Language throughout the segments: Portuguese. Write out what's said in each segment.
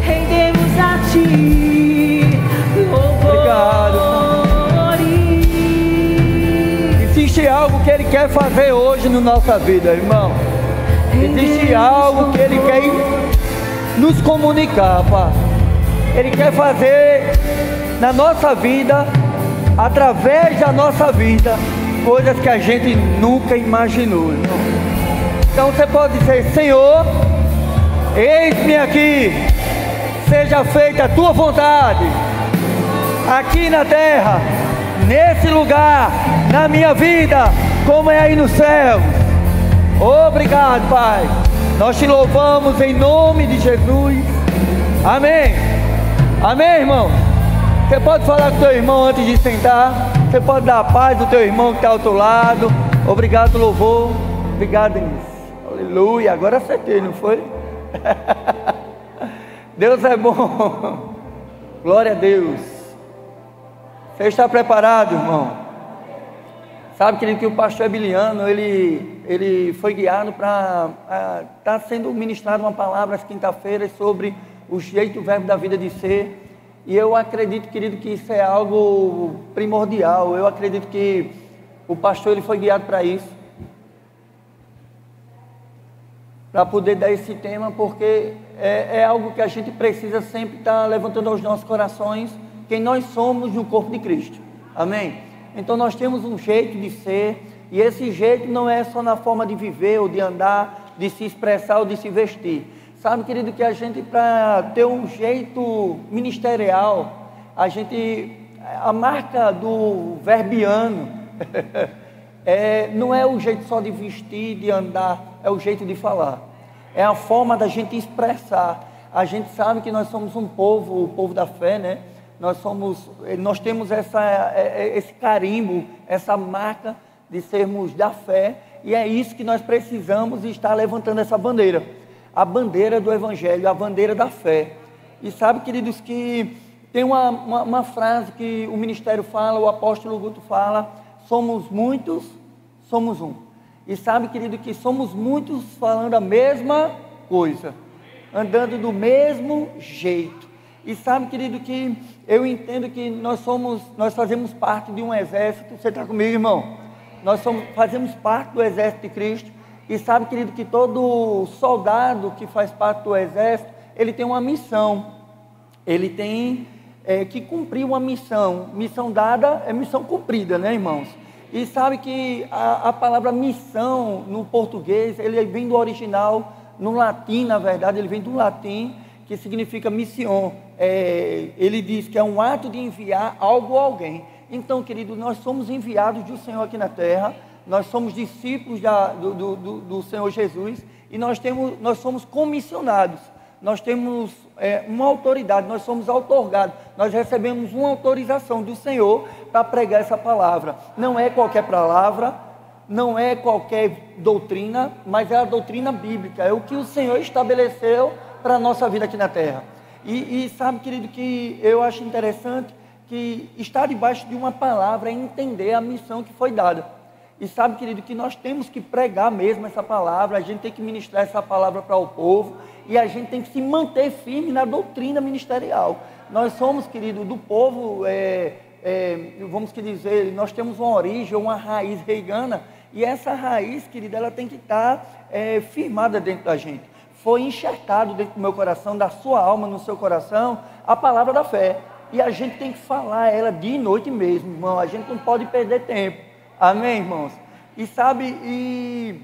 Rendemos a Ti louvores. Existe algo que Ele quer fazer hoje na nossa vida, irmão. Existe algo que Ele quer nos comunicar, Pai. Ele quer fazer na nossa vida, através da nossa vida, coisas que a gente nunca imaginou, irmão. Então você pode dizer: Senhor, eis-me aqui, seja feita a Tua vontade, aqui na terra, nesse lugar, na minha vida, como é aí no céu. Obrigado, Pai. Nós Te louvamos em nome de Jesus. Amém. Amém, irmão. Você pode falar com o teu irmão antes de sentar. Você pode dar a paz do teu irmão que está ao teu lado. Obrigado, louvor. Obrigado, Denise. Aleluia. Agora acertei, não foi? Deus é bom. Glória a Deus. Você está preparado, irmão? Sabe, querido, que o pastor Ebiliano, ele foi guiado para estar sendo ministrado uma palavra às quinta-feiras sobre o jeito, o verbo da vida de ser. E eu acredito, querido, que isso é algo primordial. Eu acredito que o pastor ele foi guiado para isso, para poder dar esse tema, porque é algo que a gente precisa sempre estar levantando aos nossos corações, quem nós somos no corpo de Cristo. Amém? Então nós temos um jeito de ser, e esse jeito não é só na forma de viver, ou de andar, de se expressar ou de se vestir. Sabe, querido, que a gente, para ter um jeito ministerial, a marca do verbiano não é o jeito só de vestir, de andar, é o jeito de falar, é a forma da gente expressar. A gente sabe que nós somos um povo, o povo da fé, né? Nós temos esse carimbo, essa marca de sermos da fé, e é isso que nós precisamos estar levantando essa bandeira. A bandeira do Evangelho, a bandeira da fé. E sabe, queridos, que tem uma frase que o ministério fala, o apóstolo Guto fala: somos muitos, somos um. E sabe, querido, que somos muitos falando a mesma coisa, andando do mesmo jeito. E sabe, querido, que eu entendo que nós fazemos parte de um exército. Você está comigo, irmão? Fazemos parte do exército de Cristo. E sabe, querido, que todo soldado que faz parte do exército, ele tem uma missão. Ele tem que cumprir uma missão. Missão dada é missão cumprida, né, irmãos? E sabe que a palavra missão no português, ele vem do original, no latim, na verdade, ele vem do latim, que significa mission. Ele diz que é um ato de enviar algo a alguém. Então, querido, nós somos enviados do Senhor aqui na terra. Nós somos discípulos do Senhor Jesus, e nós somos comissionados, nós temos uma autoridade, nós somos outorgados, nós recebemos uma autorização do Senhor para pregar essa palavra. Não é qualquer palavra, não é qualquer doutrina, mas é a doutrina bíblica, é o que o Senhor estabeleceu para a nossa vida aqui na terra. E sabe, querido, que eu acho interessante que estar debaixo de uma palavra é entender a missão que foi dada. E sabe, querido, que nós temos que pregar mesmo essa palavra, a gente tem que ministrar essa palavra para o povo, e a gente tem que se manter firme na doutrina ministerial. Nós somos, querido, do povo, vamos dizer, nós temos uma origem, uma raiz reigana, e essa raiz, querido, ela tem que estar firmada dentro da gente. Foi enxertado dentro do meu coração, da sua alma, no seu coração, a palavra da fé. E a gente tem que falar ela dia e noite mesmo, irmão. A gente não pode perder tempo. Amém, irmãos? E sabe,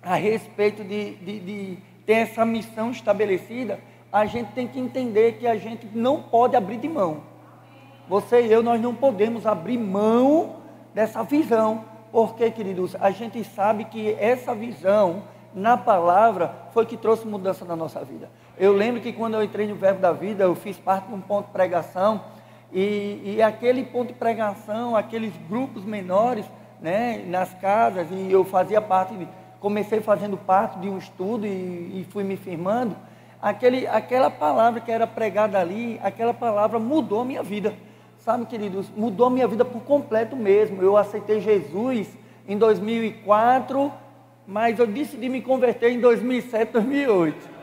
a respeito de ter essa missão estabelecida, a gente tem que entender que a gente não pode abrir de mão. Você e eu, nós não podemos abrir mão dessa visão. Porque, queridos, a gente sabe que essa visão na palavra foi que trouxe mudança na nossa vida. Eu lembro que quando eu entrei no Verbo da Vida, eu fiz parte de um ponto de pregação, e aquele ponto de pregação, aqueles grupos menores, né, nas casas, e eu fazia parte, comecei fazendo parte de um estudo e fui me firmando. Aquela palavra que era pregada ali, aquela palavra mudou a minha vida. Sabe, queridos, mudou a minha vida por completo mesmo. Eu aceitei Jesus em 2004, mas eu decidi me converter em 2007, 2008.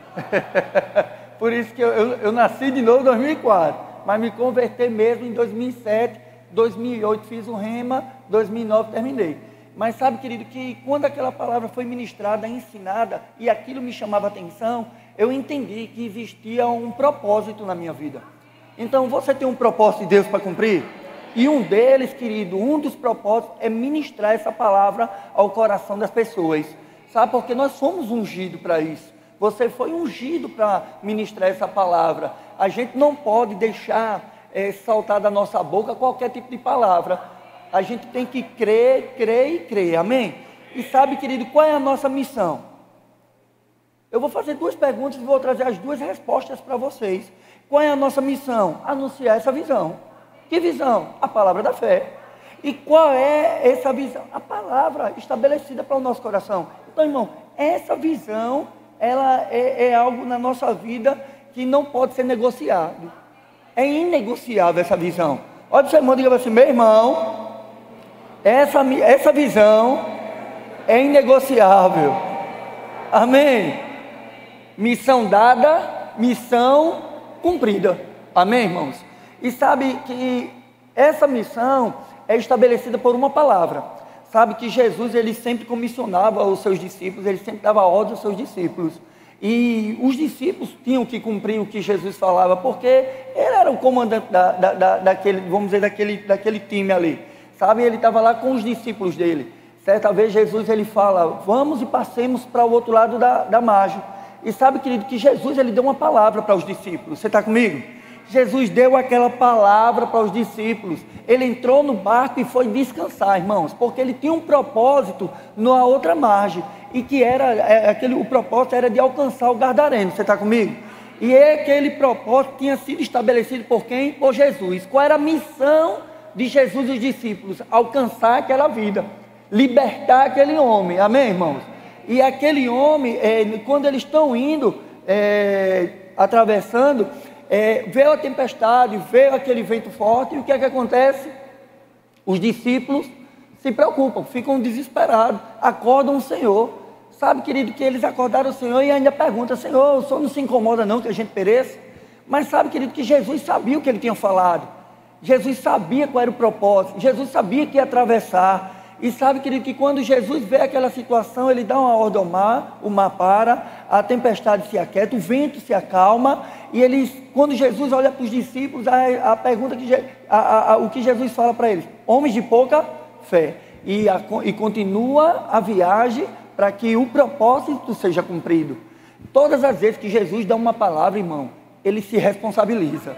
Por isso que eu nasci de novo em 2004, mas me converti mesmo em 2007, 2008 fiz o rema, 2009 terminei. Mas sabe, querido, que quando aquela palavra foi ministrada, ensinada, e aquilo me chamava a atenção, eu entendi que existia um propósito na minha vida. Então, você tem um propósito de Deus para cumprir? E um deles, querido, um dos propósitos é ministrar essa palavra ao coração das pessoas. Sabe, porque nós somos ungidos para isso. Você foi ungido para ministrar essa palavra. A gente não pode deixar saltar da nossa boca qualquer tipo de palavra. A gente tem que crer, crer e crer, amém? E sabe, querido, qual é a nossa missão? Eu vou fazer 2 perguntas e vou trazer as 2 respostas para vocês. Qual é a nossa missão? Anunciar essa visão. Que visão? A palavra da fé. E qual é essa visão? A palavra estabelecida para o nosso coração. Então, irmão, essa visão, ela é algo na nossa vida que não pode ser negociado. É inegociável essa visão. Olha para o seu irmão e diga assim: meu irmão, essa visão é inegociável. Amém? Missão dada, missão cumprida. Amém, irmãos? E sabe que essa missão é estabelecida por uma palavra. Sabe que Jesus, ele sempre comissionava os seus discípulos, ele sempre dava ordem aos seus discípulos. E os discípulos tinham que cumprir o que Jesus falava, porque ele era o comandante daquele, vamos dizer, daquele time ali. Sabe, ele estava lá com os discípulos dele. Certa vez Jesus, ele fala: vamos e passemos para o outro lado da margem. E sabe, querido, que Jesus, ele deu uma palavra para os discípulos. Você está comigo? Jesus deu aquela palavra para os discípulos. Ele entrou no barco e foi descansar, irmãos, porque ele tinha um propósito na outra margem, e que o propósito era de alcançar o Gadareno. Você está comigo? E aquele propósito tinha sido estabelecido por quem? Por Jesus. Qual era a missão de Jesus e os discípulos? Alcançar aquela vida, libertar aquele homem. Amém, irmãos? E aquele homem, quando eles estão indo, atravessando, veio a tempestade, veio aquele vento forte, e o que é que acontece? Os discípulos se preocupam, ficam desesperados, acordam o Senhor. Sabe, querido, que eles acordaram o Senhor e ainda perguntam: Senhor, o Senhor não se incomoda não que a gente pereça? Mas sabe, querido, que Jesus sabia o que ele tinha falado. Jesus sabia qual era o propósito, Jesus sabia que ia atravessar. E sabe, querido, que quando Jesus vê aquela situação, ele dá uma ordem ao mar, o mar para, a tempestade se aquieta, o vento se acalma, e quando Jesus olha para os discípulos, a pergunta o que Jesus fala para eles: homens de pouca fé, e continua a viagem para que o propósito seja cumprido. Todas as vezes que Jesus dá uma palavra, irmão, ele se responsabiliza.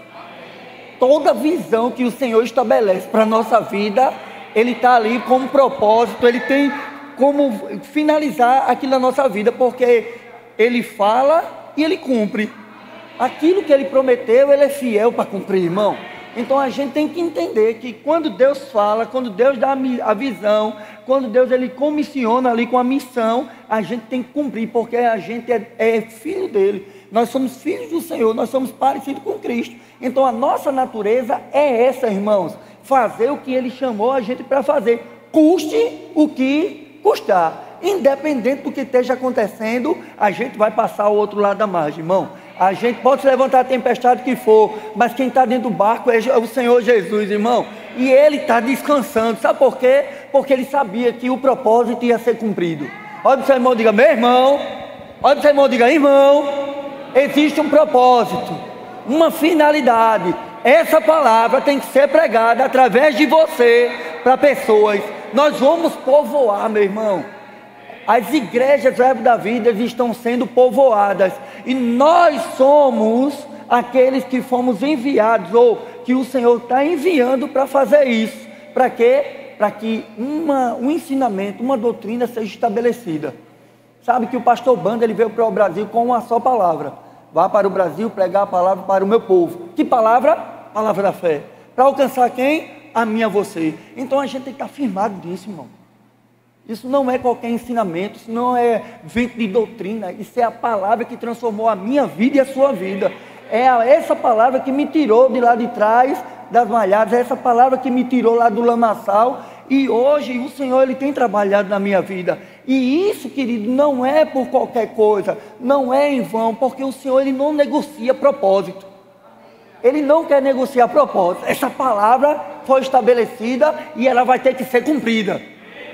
Toda visão que o Senhor estabelece para a nossa vida, ele está ali com um propósito, ele tem como finalizar aquilo na nossa vida, porque ele fala e ele cumpre. Aquilo que ele prometeu, ele é fiel para cumprir, irmão. Então a gente tem que entender que quando Deus fala, quando Deus dá a visão, quando Deus ele comissiona ali com a missão, a gente tem que cumprir, porque a gente é filho dele. Nós somos filhos do Senhor, nós somos parecidos com Cristo. Então a nossa natureza é essa, irmãos: fazer o que ele chamou a gente para fazer, custe o que custar. Independente do que esteja acontecendo, a gente vai passar ao outro lado da margem, irmão. A gente pode se levantar a tempestade que for, mas quem está dentro do barco é o Senhor Jesus, irmão. E ele está descansando. Sabe por quê? Porque ele sabia que o propósito ia ser cumprido. Olha para o seu irmão e diga: meu irmão. Olha para o seu irmão e diga: irmão, existe um propósito, uma finalidade. Essa palavra tem que ser pregada através de você para pessoas. Nós vamos povoar, meu irmão. As igrejas Verbo da Vida estão sendo povoadas, e nós somos aqueles que fomos enviados, ou que o Senhor está enviando para fazer isso. Para quê? Para que um ensinamento, uma doutrina seja estabelecida. Sabe que o pastor Banda, ele veio para o Brasil com uma só palavra: vá para o Brasil pregar a palavra para o meu povo. Que palavra? Palavra da fé. Para alcançar quem? A mim, a você. Então a gente tem que estar firmado nisso, irmão. Isso não é qualquer ensinamento, isso não é vento de doutrina, isso é a palavra que transformou a minha vida e a sua vida. É essa palavra que me tirou de lá de trás das malhadas, é essa palavra que me tirou lá do lamaçal, e hoje o Senhor ele tem trabalhado na minha vida. E isso, querido, não é por qualquer coisa, não é em vão, porque o Senhor, Ele não negocia propósito. Ele não quer negociar propósito. Essa palavra foi estabelecida e ela vai ter que ser cumprida.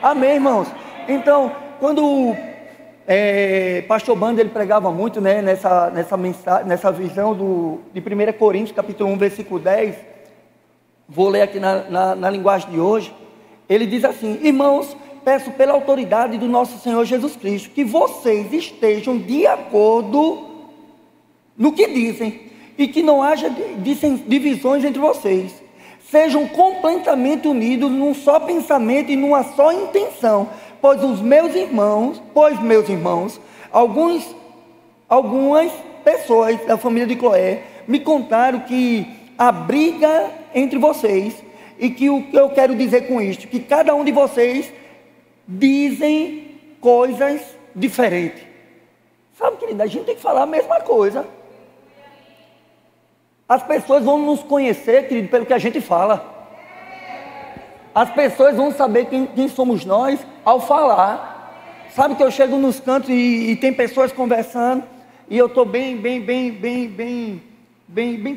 Amém, irmãos? Então, quando pastor Bando, ele pregava muito, né, nessa visão de 1 Coríntios, capítulo 1, versículo 10, vou ler aqui na linguagem de hoje. Ele diz assim: irmãos, peço pela autoridade do nosso Senhor Jesus Cristo, que vocês estejam de acordo no que dizem, e que não haja divisões entre vocês. Sejam completamente unidos num só pensamento e numa só intenção, pois meus irmãos, algumas pessoas da família de Cloé me contaram que há briga entre vocês, e que o que eu quero dizer com isto, que cada um de vocês dizem coisas diferentes. Sabe, querido, a gente tem que falar a mesma coisa. As pessoas vão nos conhecer, querido, pelo que a gente fala. As pessoas vão saber quem somos nós ao falar. Sabe que eu chego nos cantos e tem pessoas conversando, e eu estou bem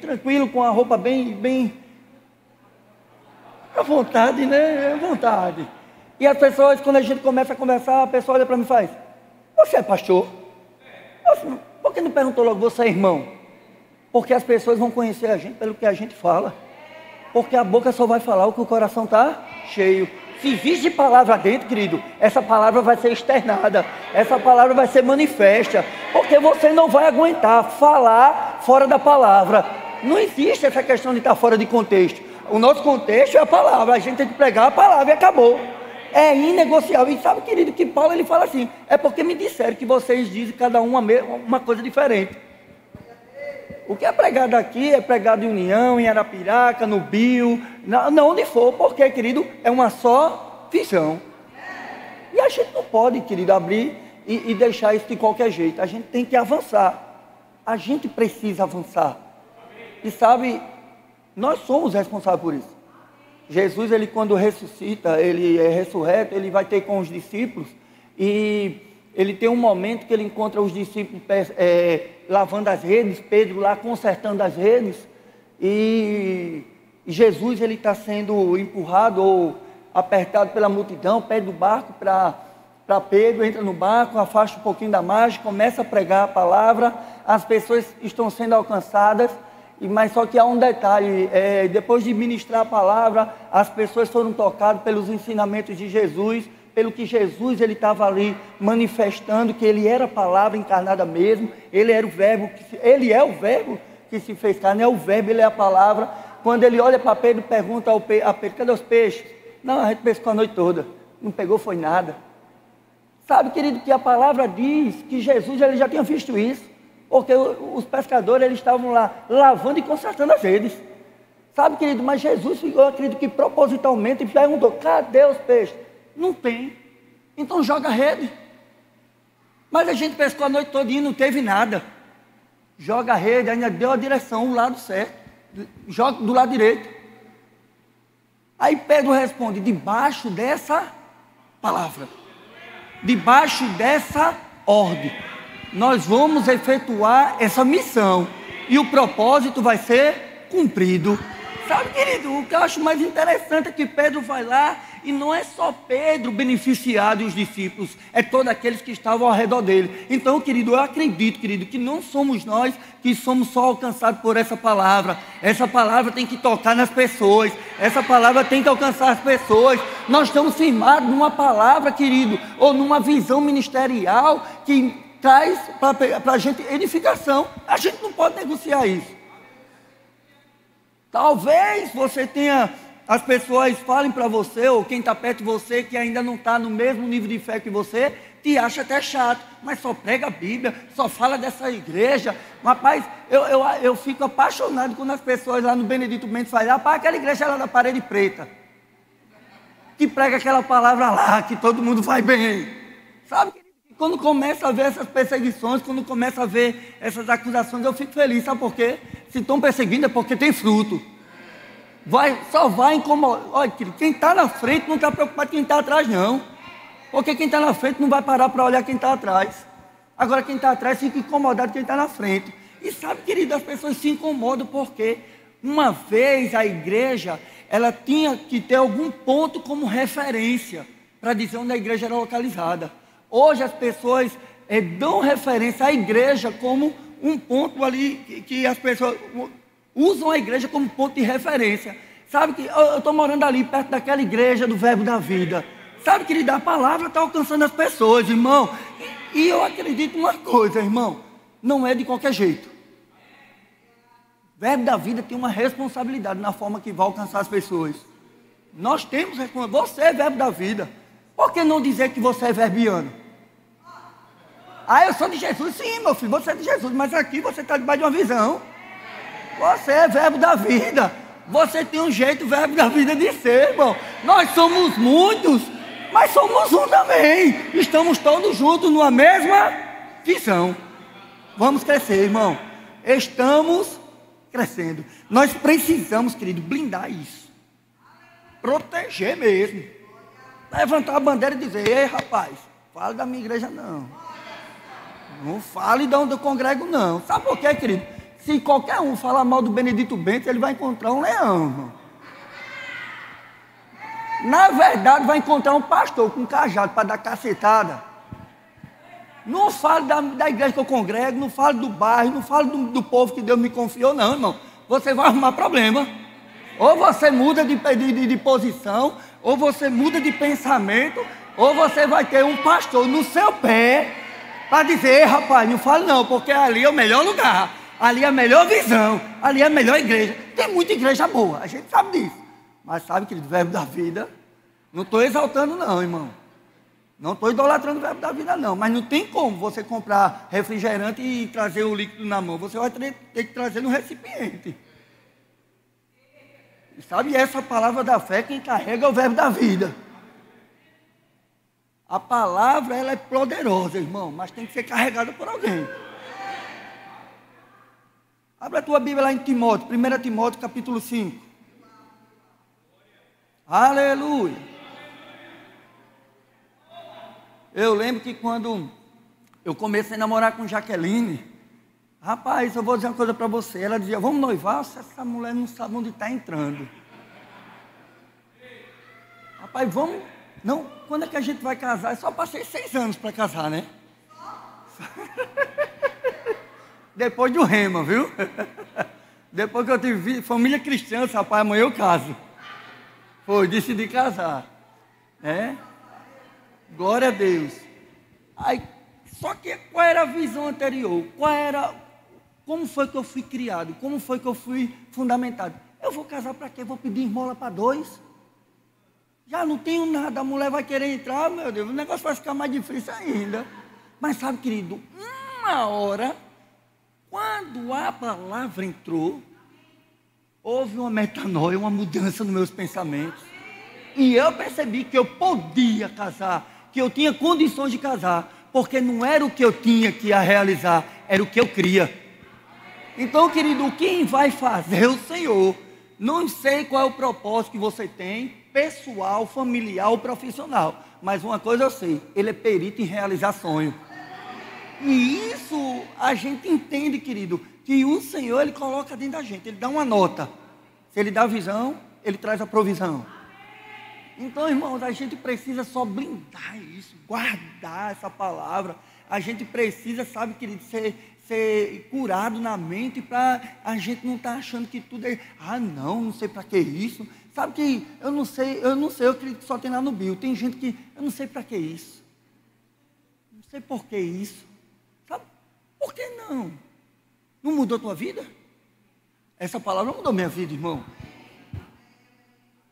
tranquilo, com a roupa bem à vontade, né? À vontade. E as pessoas, quando a gente começa a conversar, a pessoa olha para mim e faz: você é pastor? Por que não perguntou logo, você é irmão? Porque as pessoas vão conhecer a gente pelo que a gente fala. Porque a boca só vai falar o que o coração está cheio. Se existe palavra dentro, querido, essa palavra vai ser externada, essa palavra vai ser manifesta, porque você não vai aguentar falar fora da palavra. Não existe essa questão de estar fora de contexto. O nosso contexto é a palavra, a gente tem que pregar a palavra e acabou. É inegociável. E sabe, querido, que Paulo, ele fala assim: é porque me disseram que vocês dizem cada um uma coisa diferente. O que é pregado aqui é pregado em União, em Arapiraca, no Bio, onde for, porque, querido, é uma só visão. E a gente não pode, querido, abrir e deixar isso de qualquer jeito. A gente tem que avançar. A gente precisa avançar. E sabe, nós somos responsáveis por isso. Jesus, ele quando ressuscita, ele é ressurreto, ele vai ter com os discípulos, e ele tem um momento que ele encontra os discípulos lavando as redes, Pedro lá consertando as redes, e Jesus, ele está sendo empurrado ou apertado pela multidão, pede do barco para Pedro, entra no barco, afasta um pouquinho da margem, começa a pregar a palavra, as pessoas estão sendo alcançadas, mas só que há um detalhe, depois de ministrar a palavra, as pessoas foram tocadas pelos ensinamentos de Jesus, pelo que Jesus, ele estava ali manifestando que ele era a palavra encarnada mesmo, ele era o verbo, ele é o verbo que se fez carne, é o verbo, ele é a palavra. Quando ele olha para Pedro, pergunta a Pedro: cadê os peixes? Não, a gente pescou a noite toda, não pegou foi nada. Sabe, querido, que a palavra diz que Jesus, ele já tinha visto isso, porque os pescadores, eles estavam lá lavando e consertando as redes. Sabe, querido, mas Jesus, eu acredito que propositalmente perguntou: cadê os peixes? Não tem. Então joga a rede. Mas a gente pescou a noite toda e não teve nada. Joga a rede, ainda deu a direção, o lado certo. Joga do lado direito. Aí Pedro responde: debaixo dessa palavra, debaixo dessa ordem, nós vamos efetuar essa missão. E o propósito vai ser cumprido. Sabe, querido, o que eu acho mais interessante é que Pedro vai lá, e não é só Pedro beneficiado e os discípulos, é todos aqueles que estavam ao redor dele. Então, querido, eu acredito, querido, que não somos nós que somos só alcançados por essa palavra. Essa palavra tem que tocar nas pessoas, essa palavra tem que alcançar as pessoas. Nós estamos firmados numa palavra, querido, ou numa visão ministerial que traz para a gente edificação. A gente não pode negociar isso. Talvez você tenha, as pessoas falem para você, ou quem está perto de você, que ainda não está no mesmo nível de fé que você, te acha até chato, mas só prega a Bíblia, só fala dessa igreja. Rapaz, eu fico apaixonado quando as pessoas lá no Benedito Mendes falam: rapaz, aquela igreja lá da parede preta, que prega aquela palavra lá, que todo mundo vai bem. Sabe, quando começa a ver essas perseguições, quando começa a ver essas acusações, eu fico feliz. Sabe por quê? Se estão perseguindo é porque tem fruto. Só vai incomodar. Olha, quem está na frente não está preocupado com quem está atrás, não. Porque quem está na frente não vai parar para olhar quem está atrás. Agora quem está atrás fica incomodado quem está na frente. E sabe, querido, as pessoas se incomodam porque uma vez a igreja, ela tinha que ter algum ponto como referência para dizer onde a igreja era localizada. Hoje as pessoas dão referência à igreja como um ponto ali que as pessoas usam a igreja como ponto de referência. Sabe que eu estou morando ali perto daquela igreja do Verbo da Vida. Sabe, querido, a palavra está alcançando as pessoas, irmão. E eu acredito em uma coisa, irmão. Não é de qualquer jeito. Verbo da Vida tem uma responsabilidade na forma que vai alcançar as pessoas. Nós temos responsabilidade. Você é Verbo da Vida. Por que não dizer que você é verbiano? Eu sou de Jesus. Sim, meu filho, você é de Jesus. Mas aqui você está debaixo de uma visão. Você é Verbo da Vida. Você tem um jeito Verbo da Vida de ser, irmão. Nós somos muitos, mas somos um também. Estamos todos juntos numa mesma visão. Vamos crescer, irmão. Estamos crescendo. Nós precisamos, querido, blindar isso. Proteger mesmo. Levantar a bandeira e dizer: ei, rapaz, fale da minha igreja não. Não fale de onde eu congrego não. Sabe por quê, querido? Se qualquer um falar mal do Benedito Bento, ele vai encontrar um leão, irmão. Na verdade, vai encontrar um pastor com um cajado para dar cacetada. Não fale da igreja que eu congrego, não fale do bairro, não fale do povo que Deus me confiou, não, irmão. Você vai arrumar problema. Ou você muda de posição, ou você muda de pensamento, ou você vai ter um pastor no seu pé para dizer: rapaz, não fale não, porque ali é o melhor lugar, ali é a melhor visão, ali é a melhor igreja. Tem muita igreja boa, a gente sabe disso. Mas sabe, querido, Verbo da Vida, não estou exaltando não, irmão. Não estou idolatrando o Verbo da Vida não, mas não tem como você comprar refrigerante e trazer o líquido na mão. Você vai ter que trazer no recipiente. E sabe, essa palavra da fé, quem carrega é o Verbo da Vida. A palavra, ela é poderosa, irmão, mas tem que ser carregada por alguém. Abra a tua Bíblia lá em Timóteo, 1 Timóteo capítulo 5. Aleluia. Eu lembro que quando eu comecei a namorar com Jaqueline, rapaz, eu vou dizer uma coisa para você. Ela dizia: vamos noivar? Essa mulher não sabe onde está entrando. Rapaz, vamos... Não, quando é que a gente vai casar? Eu só passei 6 anos para casar, né? Depois do rema, viu? Depois que eu tive família cristã, rapaz, amanhã eu caso. Foi, decidi casar. Glória a Deus. Aí, só que qual era a visão anterior? Como foi que eu fui criado? Como foi que eu fui fundamentado? Eu vou casar para quê? Vou pedir esmola para 2? Já não tenho nada, a mulher vai querer entrar, meu Deus, o negócio vai ficar mais difícil ainda. Mas sabe, querido, uma hora, quando a palavra entrou, houve uma metanoia, uma mudança nos meus pensamentos. E eu percebi que eu podia casar, que eu tinha condições de casar, porque não era o que eu tinha que ia realizar, era o que eu queria. Então, querido, quem vai fazer é o Senhor. Não sei qual é o propósito que você tem, pessoal, familiar ou profissional, mas uma coisa eu sei: Ele é perito em realizar sonho. E isso a gente entende, querido, que o Senhor, Ele coloca dentro da gente, Ele dá uma nota. Se Ele dá a visão, Ele traz a provisão. Então, irmãos, a gente precisa só blindar isso, guardar essa palavra. A gente precisa, sabe, querido, ser curado na mente, para a gente não estar achando que tudo é... não sei para que isso. Sabe que eu não sei, eu acredito que só tem lá no Bio. Tem gente que, eu não sei para que isso. Não sei por que isso. Sabe, por que não? Não mudou a tua vida? Essa palavra não mudou minha vida, irmão.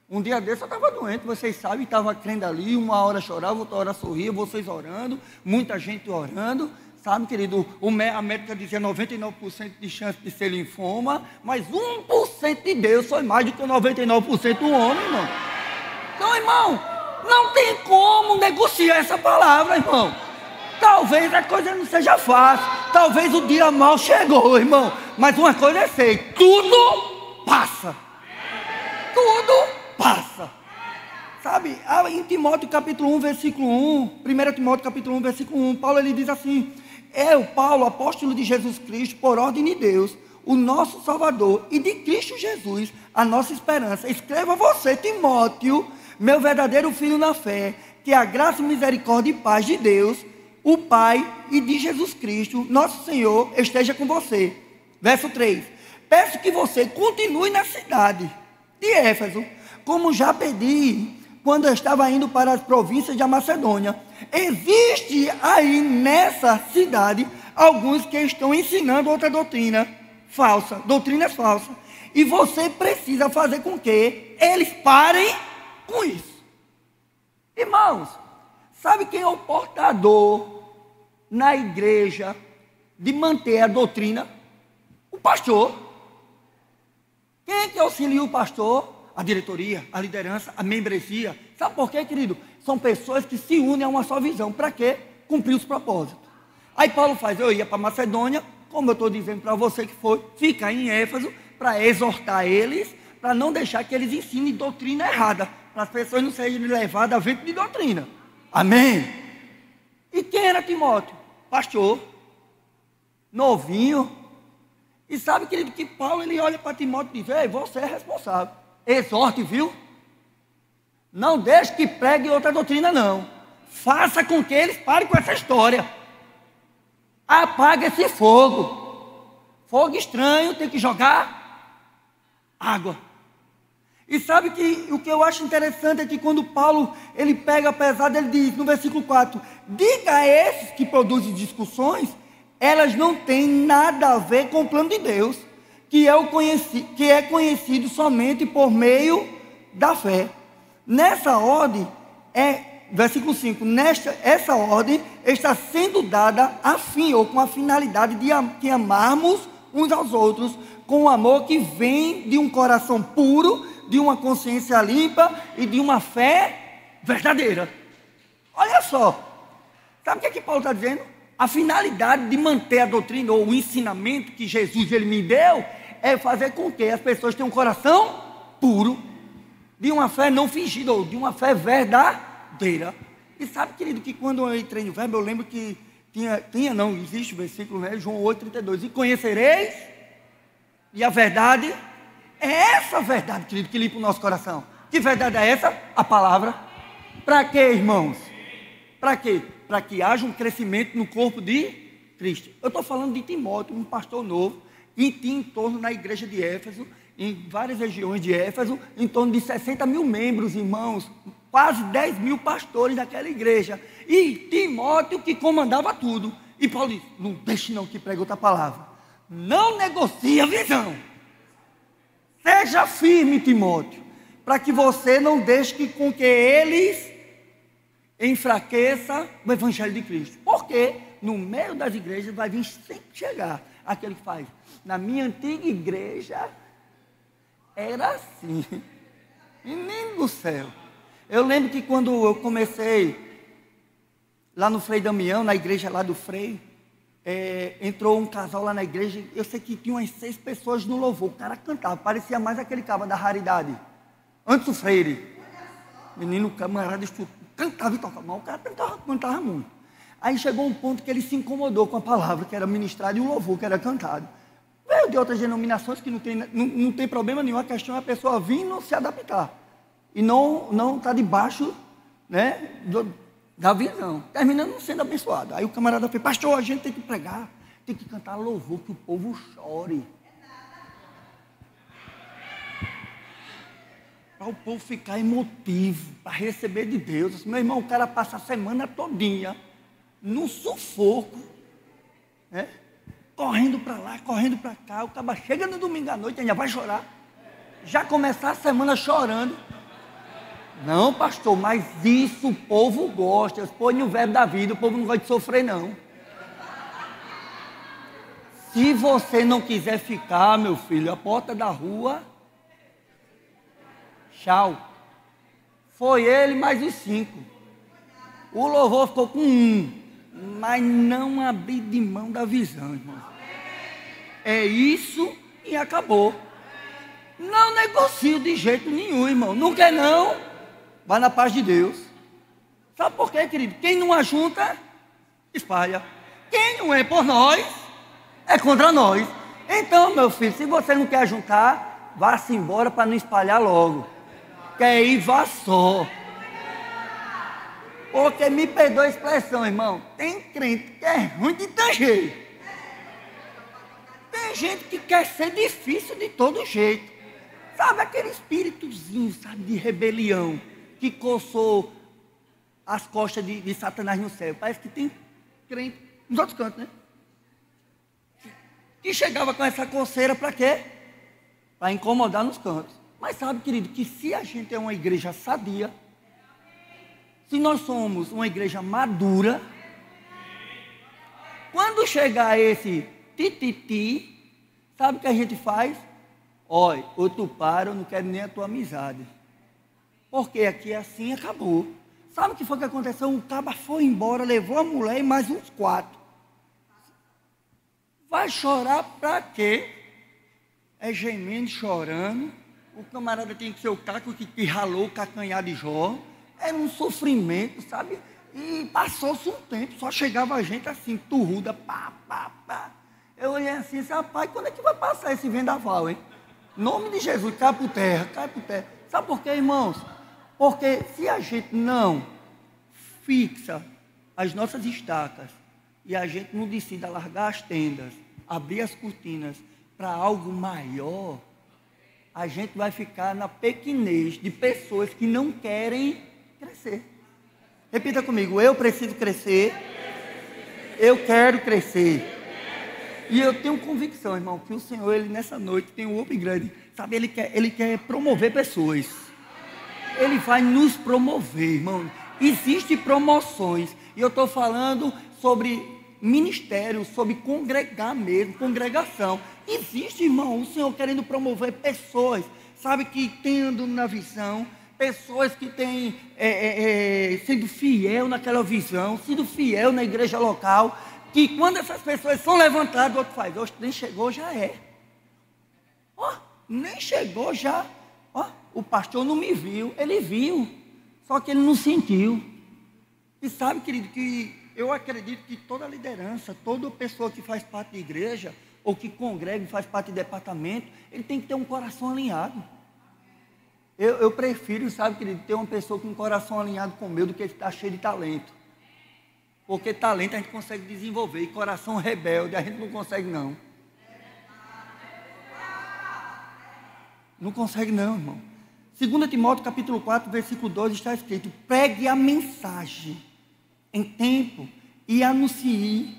Um dia desse eu estava doente, vocês sabem, estava crendo ali, uma hora chorava, outra hora sorria, vocês orando, muita gente orando. Sabe, querido, a médica dizia 99% de chance de ser linfoma, mas 1% de Deus foi mais do que 99% do homem, irmão. Então, irmão, não tem como negociar essa palavra, irmão. Talvez a coisa não seja fácil, talvez o dia mal chegou, irmão. Mas uma coisa é certa: tudo passa. Tudo passa. Sabe, em Timóteo capítulo 1, versículo 1, 1 Timóteo capítulo 1, versículo 1, Paulo ele diz assim: eu, Paulo, apóstolo de Jesus Cristo, por ordem de Deus, o nosso Salvador, e de Cristo Jesus, a nossa esperança, escreva a você, Timóteo, meu verdadeiro filho na fé, que a graça, misericórdia e paz de Deus, o Pai e de Jesus Cristo, nosso Senhor, esteja com você. Verso 3, peço que você continue na cidade de Éfeso, como já pedi quando eu estava indo para as províncias da Macedônia. Existe aí nessa cidade alguns que estão ensinando outra doutrina falsa, doutrinas falsas, e você precisa fazer com que eles parem com isso. Irmãos, sabe quem é o portador na igreja de manter a doutrina? O pastor. Quem é que auxilia o pastor? A diretoria, a liderança, a membresia. Sabe por quê, querido? São pessoas que se unem a uma só visão. Para quê? Cumprir os propósitos. Aí Paulo faz, eu ia para Macedônia, como eu estou dizendo para você que foi, fica em Éfeso, para exortar eles, para não deixar que eles ensinem doutrina errada, para as pessoas não sejam levadas a vento de doutrina. Amém? E quem era Timóteo? Pastor, novinho. E sabe, querido, que Paulo ele olha para Timóteo e diz, ei, você é responsável. Exorte, viu? Não deixe que pregue outra doutrina, não. Faça com que eles parem com essa história. Apague esse fogo. Fogo estranho, tem que jogar água. E sabe que o que eu acho interessante é que quando Paulo, ele pega pesado, ele diz no versículo 4, diga a esses que produzem discussões, elas não têm nada a ver com o plano de Deus, que é conhecido somente por meio da fé. Nessa ordem, versículo 5, essa ordem está sendo dada a fim, ou com a finalidade de amarmos uns aos outros, com um amor que vem de um coração puro, de uma consciência limpa e de uma fé verdadeira. Olha só, sabe o que é que Paulo está dizendo? A finalidade de manter a doutrina ou o ensinamento que Jesus ele me deu é fazer com que as pessoas tenham um coração puro, de uma fé não fingida, ou de uma fé verdadeira. E sabe, querido, que quando eu entrei no verbo, eu lembro que existe o versículo, né? João 8,32, e conhecereis, e a verdade, é essa verdade, querido, que limpa o nosso coração. Que verdade é essa? A palavra. Para quê, irmãos? Para quê? Para que haja um crescimento no corpo de Cristo. Eu estou falando de Timóteo, um pastor novo, e tinha em torno na igreja de Éfeso, em várias regiões de Éfeso, em torno de 60 mil membros, irmãos, quase 10 mil pastores daquela igreja, e Timóteo que comandava tudo. E Paulo disse, não deixe não que pregue outra palavra, não negocie a visão, seja firme, Timóteo, para que você não deixe com que eles enfraqueça o evangelho de Cristo, porque no meio das igrejas vai vir sempre chegar aquele que faz, na minha antiga igreja era assim, menino do céu. Eu lembro que quando eu comecei lá no Frei Damião, na igreja lá do Frei, entrou um casal lá na igreja, eu sei que tinha umas 6 pessoas no louvor, o cara cantava, parecia mais aquele cabo da Raridade, antes do Freire, menino camarada, cantava e tocava, mas o cara cantava muito. Aí chegou um ponto que ele se incomodou com a palavra que era ministrada e o louvor que era cantado. Veio de outras denominações que não tem problema nenhum, a questão é a pessoa vir e não se adaptar. E não está debaixo, né, da visão. Terminando sendo abençoado. Aí o camarada fez, pastor, a gente tem que pregar, tem que cantar louvor, que o povo chore. Para o povo ficar emotivo, para receber de Deus. Meu irmão, o cara passa a semana todinha no sufoco, né? Correndo para lá, correndo para cá, o cara chega no domingo à noite, ainda vai chorar, já começar a semana chorando. Não, pastor, mas isso o povo gosta, põe no verbo da vida, o povo não gosta de sofrer, não. Se você não quiser ficar, meu filho, a porta da rua, tchau. Foi ele mais os 5. O louvor ficou com 1. Mas não abrir de mão da visão, irmão. É isso e acabou. Não negocio de jeito nenhum, irmão. Não quer não? Vá na paz de Deus. Sabe por quê, querido? Quem não ajunta, espalha. Quem não é por nós, é contra nós. Então, meu filho, se você não quer juntar, vá-se embora para não espalhar logo. Quer ir, vá só. Porque me perdoa a expressão, irmão. Tem crente que é ruim de tal jeito. Tem gente que quer ser difícil de todo jeito. Sabe aquele espíritozinho, sabe, de rebelião, que coçou as costas de Satanás no céu. Parece que tem crente nos outros cantos, né? Que chegava com essa coceira para quê? Para incomodar nos cantos. Mas sabe, querido, que se a gente é uma igreja sadia, se nós somos uma igreja madura, quando chegar esse tititi, sabe o que a gente faz? Olha, ou tu para, eu não quero nem a tua amizade. Porque aqui assim acabou. Sabe o que foi que aconteceu? O caba foi embora, levou a mulher e mais uns 4. Vai chorar pra quê? É gemendo, chorando. O camarada tem que ser o caco que ralou o cacanhar de Jó. Era um sofrimento, sabe? E passou-se um tempo, só chegava a gente assim, turruda, pá, pá, pá. Eu olhei assim, rapaz, quando é que vai passar esse vendaval, hein? Em nome de Jesus, cai por terra, cai por terra. Sabe por quê, irmãos? Porque se a gente não fixa as nossas estacas e a gente não decide largar as tendas, abrir as cortinas para algo maior, a gente vai ficar na pequenez de pessoas que não querem crescer. Repita comigo, eu preciso crescer, eu quero crescer. E eu tenho convicção, irmão, que o Senhor, Ele nessa noite tem um homem grande, sabe, Ele quer promover pessoas. Ele vai nos promover, irmão. Existem promoções, e eu estou falando sobre ministério, sobre congregar mesmo, congregação. Existe, irmão, o Senhor querendo promover pessoas, sabe, que tendo na visão, pessoas que têm sido fiel naquela visão, sido fiel na igreja local, que quando essas pessoas são levantadas, o outro faz, hoje nem chegou, já é. Nem chegou, já. O pastor não me viu, ele viu, só que ele não sentiu. E sabe, querido, que eu acredito que toda liderança, toda pessoa que faz parte da igreja, ou que congrega e faz parte de departamento, ele tem que ter um coração alinhado. Eu prefiro, sabe, querido, ter uma pessoa com um coração alinhado com o meu do que estar cheio de talento. Porque talento a gente consegue desenvolver, e coração rebelde a gente não consegue não. Não consegue não, irmão. 2 Timóteo capítulo 4, versículo 12 está escrito: pregue a mensagem em tempo e anuncie,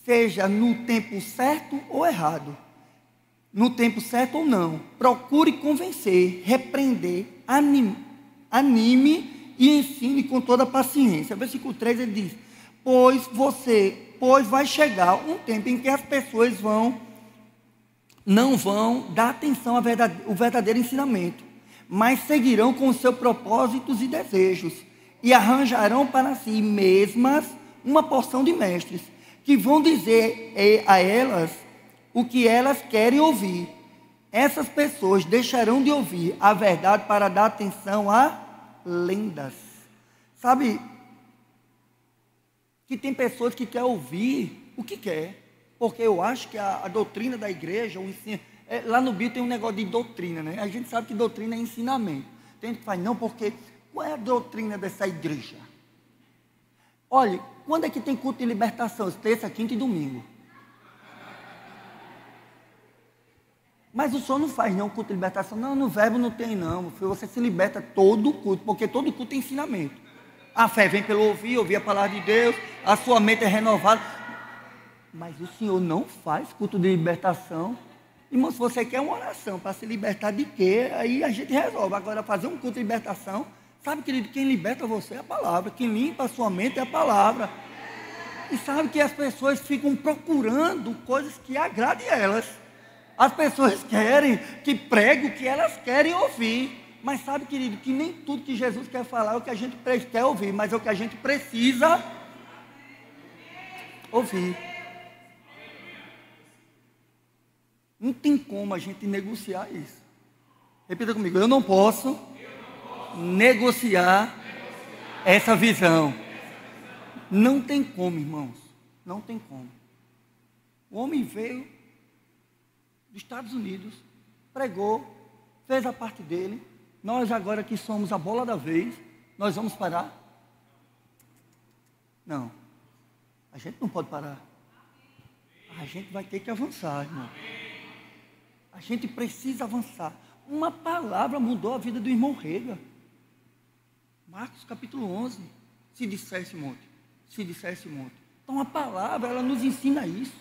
seja no tempo certo ou errado, no tempo certo ou não. Procure convencer, repreender, anime e ensine com toda paciência. Versículo 3 ele diz: pois vai chegar um tempo em que as pessoas não vão dar atenção ao verdadeiro ensinamento, mas seguirão com os seus propósitos e desejos, e arranjarão para si mesmas uma porção de mestres, que vão dizer a elas o que elas querem ouvir. Essas pessoas deixarão de ouvir a verdade para dar atenção a lendas. Sabe, que tem pessoas que querem ouvir o que quer, porque eu acho que a doutrina da igreja, o ensino, lá no Bio tem um negócio de doutrina, né? A gente sabe que doutrina é ensinamento. Tem gente que faz, não, porque qual é a doutrina dessa igreja? Olha, quando é que tem culto de libertação? Terça, quinta e domingo. Mas o senhor não faz não culto de libertação? Não, no verbo não tem não. Você se liberta todo culto, porque todo culto é ensinamento. A fé vem pelo ouvir a palavra de Deus, a sua mente é renovada. Mas o Senhor não faz culto de libertação. Irmão, se você quer uma oração para se libertar de quê, aí a gente resolve. Agora, fazer um culto de libertação, sabe, querido, quem liberta você é a palavra, quem limpa a sua mente é a palavra. E sabe que as pessoas ficam procurando coisas que agradem a elas. As pessoas querem que pregue o que elas querem ouvir. Mas sabe, querido, que nem tudo que Jesus quer falar é o que a gente quer ouvir, mas é o que a gente precisa ouvir. Não tem como a gente negociar isso. Repita comigo, eu não posso negociar essa visão. Não tem como, irmãos. Não tem como. O homem veio dos Estados Unidos, pregou, fez a parte dele. Nós agora que somos a bola da vez, nós vamos parar? Não. A gente não pode parar. A gente vai ter que avançar, irmão. A gente precisa avançar. Uma palavra mudou a vida do irmão Rega. Marcos capítulo 11. Se dissesse monte. Se dissesse monte. Então a palavra, ela nos ensina isso.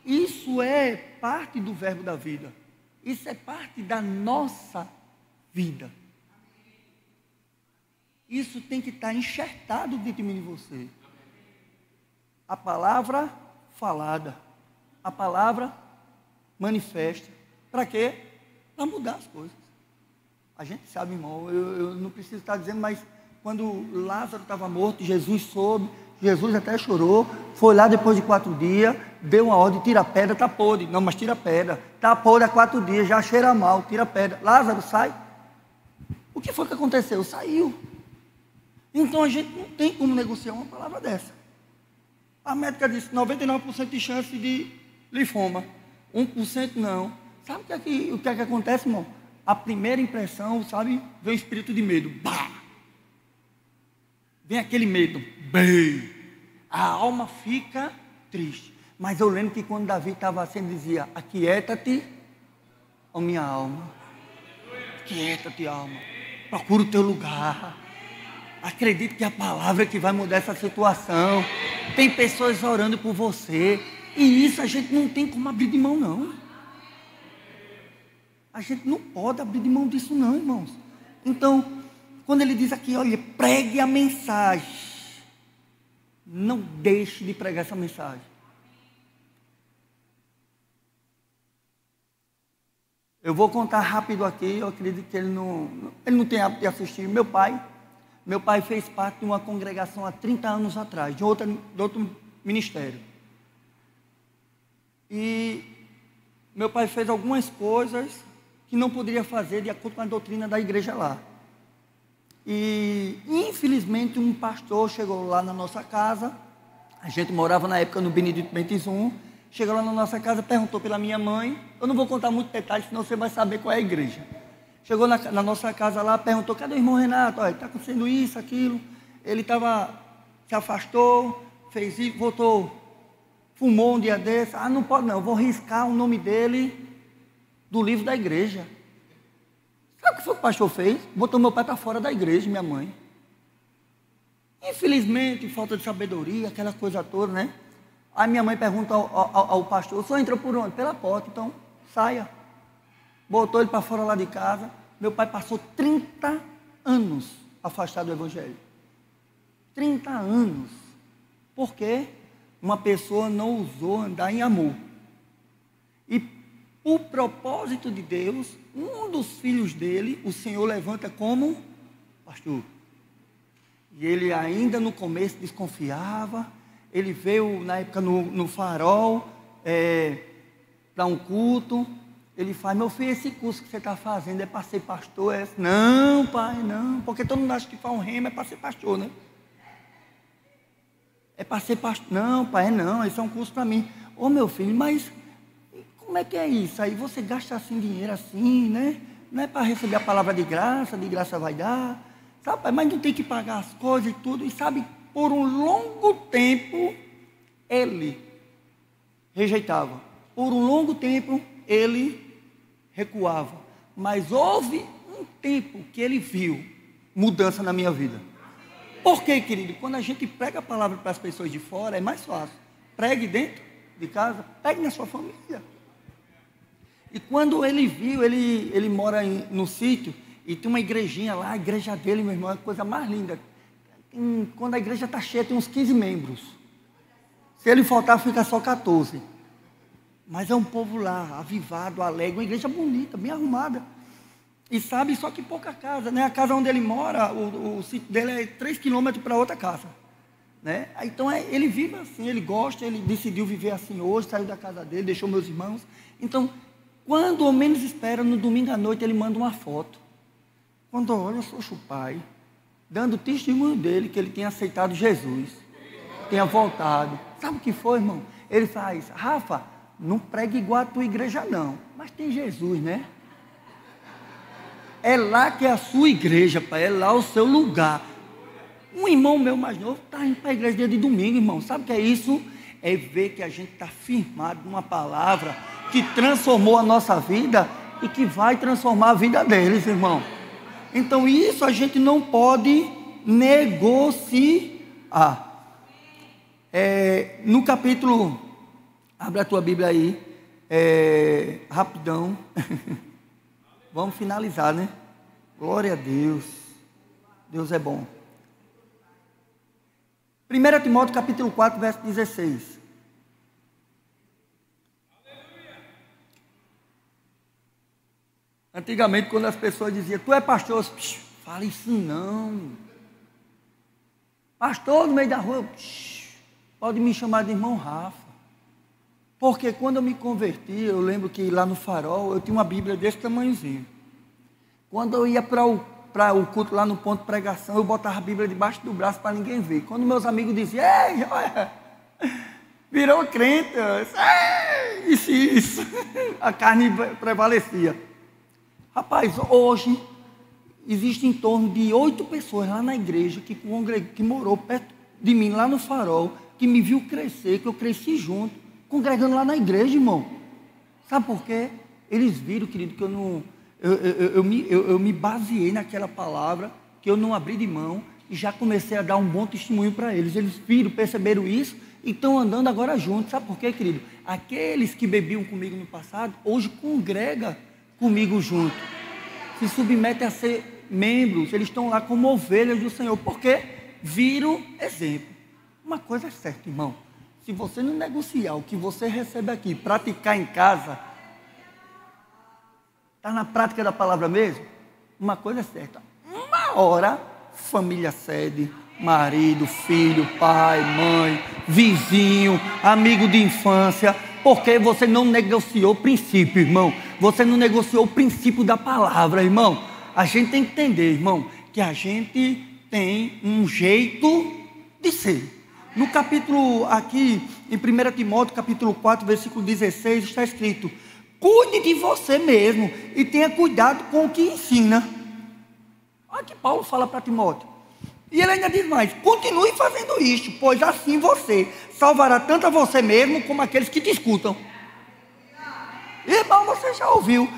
Isso é parte do verbo da vida. Isso é parte da nossa vida. Isso tem que estar enxertado dentro de mim e de você. A palavra falada. A palavra manifesta. Para quê? Para mudar as coisas. A gente sabe, irmão, eu não preciso estar dizendo, mas quando Lázaro estava morto, Jesus soube, Jesus até chorou, foi lá depois de 4 dias, deu uma ordem, tira a pedra, está podre. Não, mas tira a pedra. Está podre há 4 dias, já cheira mal, tira a pedra. Lázaro, sai. O que foi que aconteceu? Saiu. Então a gente não tem como negociar uma palavra dessa. A médica disse 99% de chance de linfoma, 1% não. Sabe o que é que acontece, irmão? A primeira impressão, sabe, vem o espírito de medo. Bah! Vem aquele medo. Bem! A alma fica triste. Mas eu lembro que quando Davi estava assim, ele dizia: aquieta-te, ó minha alma. Aquieta-te, alma. Procura o teu lugar. Acredite que a palavra é que vai mudar essa situação. Tem pessoas orando por você. E isso a gente não tem como abrir de mão, não. A gente não pode abrir de mão disso, não, irmãos. Então, quando ele diz aqui, olha, pregue a mensagem. Não deixe de pregar essa mensagem. Eu vou contar rápido aqui, eu acredito que ele não tem hábito de assistir. Meu pai fez parte de uma congregação há 30 anos atrás, de outro ministério. E meu pai fez algumas coisas que não poderia fazer de acordo com a doutrina da igreja lá. E, infelizmente, um pastor chegou lá na nossa casa. A gente morava na época no Benedito Bentizum. Chegou lá na nossa casa, perguntou pela minha mãe. Eu não vou contar muitos detalhes, senão você vai saber qual é a igreja. Chegou na nossa casa lá, perguntou: cadê o irmão Renato? Está acontecendo isso, aquilo. Ele se afastou, fez isso, voltou, fumou um dia desse. Ah, não pode não, eu vou riscar o nome dele do livro da igreja. Sabe o que foi que o pastor fez? Botou meu pai para fora da igreja, minha mãe. Infelizmente, falta de sabedoria, aquela coisa toda, né? Aí minha mãe pergunta ao pastor: o senhor entrou por onde? Pela porta, então saia. Botou ele para fora lá de casa. Meu pai passou 30 anos afastado do evangelho. 30 anos. Por quê? Uma pessoa não ousou andar em amor. E por propósito de Deus, um dos filhos dele, o Senhor levanta como pastor. E ele ainda no começo desconfiava. Ele veio na época no Farol para um culto. Ele fala: meu filho, esse curso que você está fazendo é para ser pastor? Não, pai, não. Porque todo mundo acha que faz um remo é para ser pastor, né? É para ser pastor. Não, pai, não. Esse é um curso para mim. Ô, meu filho, mas como é que é isso? Aí você gasta assim dinheiro assim, né? Não é para receber a palavra de graça vai dar. Sabe, pai? Mas não tem que pagar as coisas e tudo. E sabe, por um longo tempo, ele rejeitava. Por um longo tempo, ele recuava. Mas houve um tempo que ele viu mudança na minha vida. Por quê, querido? Quando a gente prega a palavra para as pessoas de fora, é mais fácil. Pregue dentro de casa, pregue na sua família. E quando ele viu, ele mora no sítio, e tem uma igrejinha lá, a igreja dele, meu irmão, é a coisa mais linda. Quando a igreja está cheia, tem uns 15 membros. Se ele faltar, fica só 14. Mas é um povo lá, avivado, alegre, uma igreja bonita, bem arrumada. E sabe, só que pouca casa, né? A casa onde ele mora, o sítio dele é 3 quilômetros para outra casa, né? Então ele vive assim, ele gosta, ele decidiu viver assim hoje, saiu da casa dele, deixou meus irmãos. Então, quando o menos espera, no domingo à noite, ele manda uma foto Quando eu olho, eu sou o pai, dando testemunho dele, que ele tinha aceitado Jesus, tinha voltado. Sabe o que foi, irmão? Ele faz: Rafa, não prega igual a tua igreja não, mas tem Jesus, né? É lá que é a sua igreja, pai, é lá o seu lugar. Um irmão meu mais novo está indo para a igreja dia de domingo, irmão. Sabe o que é isso? É ver que a gente está firmado numa palavra que transformou a nossa vida e que vai transformar a vida deles, irmão. Então isso a gente não pode negociar. No capítulo, abre a tua Bíblia aí, rapidão. Vamos finalizar, né? Glória a Deus. Deus é bom. 1 Timóteo capítulo 4, verso 16. Antigamente, quando as pessoas diziam: tu é pastor, fala isso não. Pastor no meio da rua, pode me chamar de irmão Rafa. Porque quando eu me converti, eu lembro que lá no Farol, eu tinha uma Bíblia desse tamanhozinho. Quando eu ia para o culto lá no ponto de pregação, eu botava a Bíblia debaixo do braço para ninguém ver. Quando meus amigos diziam: ei, olha, virou crente, isso, a carne prevalecia. Rapaz, hoje existe em torno de 8 pessoas lá na igreja que morou perto de mim, lá no Farol, que me viu crescer, que eu cresci junto, congregando lá na igreja, irmão. Sabe por quê? Eles viram, querido, que eu me baseei naquela palavra, que eu não abri de mão e já comecei a dar um bom testemunho para eles. Eles viram, perceberam isso e estão andando agora juntos. Sabe por quê, querido? Aqueles que bebiam comigo no passado, hoje congrega comigo junto, se submetem a ser membros, eles estão lá como ovelhas do Senhor, porque viram exemplo. Uma coisa é certa, irmão: se você não negociar o que você recebe aqui, praticar em casa, está na prática da palavra mesmo? Uma coisa é certa: uma hora, família cede, marido, filho, pai, mãe, vizinho, amigo de infância, porque você não negociou o princípio, irmão. Você não negociou o princípio da palavra, irmão. A gente tem que entender, irmão, que a gente tem um jeito de ser. No capítulo aqui, em 1 Timóteo, capítulo 4, versículo 16, está escrito: cuide de você mesmo e tenha cuidado com o que ensina. Olha que Paulo fala para Timóteo. E ele ainda diz mais: continue fazendo isto, pois assim você salvará tanto a você mesmo como aqueles que te escutam. Irmão, você já ouviu,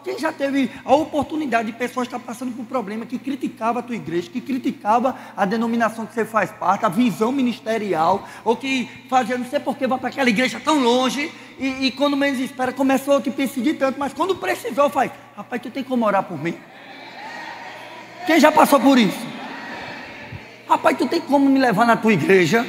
quem já teve a oportunidade de pessoas estar passando por um problema, que criticava a tua igreja, que criticava a denominação que você faz parte, a visão ministerial, ou que fazia, não sei por que vai para aquela igreja tão longe, e quando menos espera, começou a te perseguir tanto, mas quando precisou, faz: rapaz, tu tem como orar por mim? Quem já passou por isso? Rapaz, tu tem como me levar na tua igreja?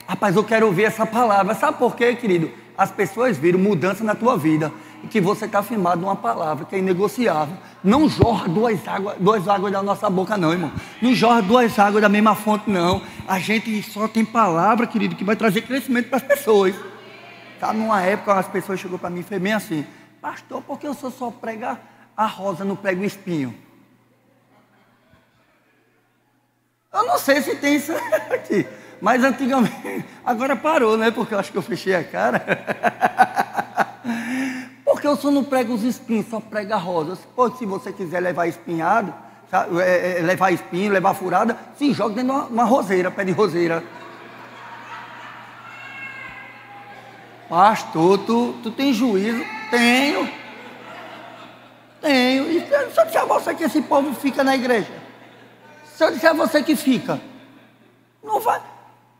Rapaz, eu quero ouvir essa palavra. Sabe por quê, querido? As pessoas viram mudança na tua vida, e que você está firmado numa palavra que é inegociável. Não jorra duas águas da nossa boca não, irmão. Não jorra duas águas da mesma fonte não. A gente só tem palavra, querido, que vai trazer crescimento para as pessoas. Tá, numa época as pessoas chegou para mim e fez bem assim: pastor, por que o senhor só prega a rosa, não prega o espinho? Eu não sei se tem isso aqui, mas antigamente, agora parou, né? Porque eu acho que eu fechei a cara. Porque eu só não prego os espinhos, só prega rosas. Pô, se você quiser levar espinhado, sabe, levar espinho, levar furada, se joga dentro de uma roseira, pé de roseira. Pastor, tu tem juízo? Tenho. E se eu disser a você que esse povo fica na igreja? Se eu disser a você que fica, não vai.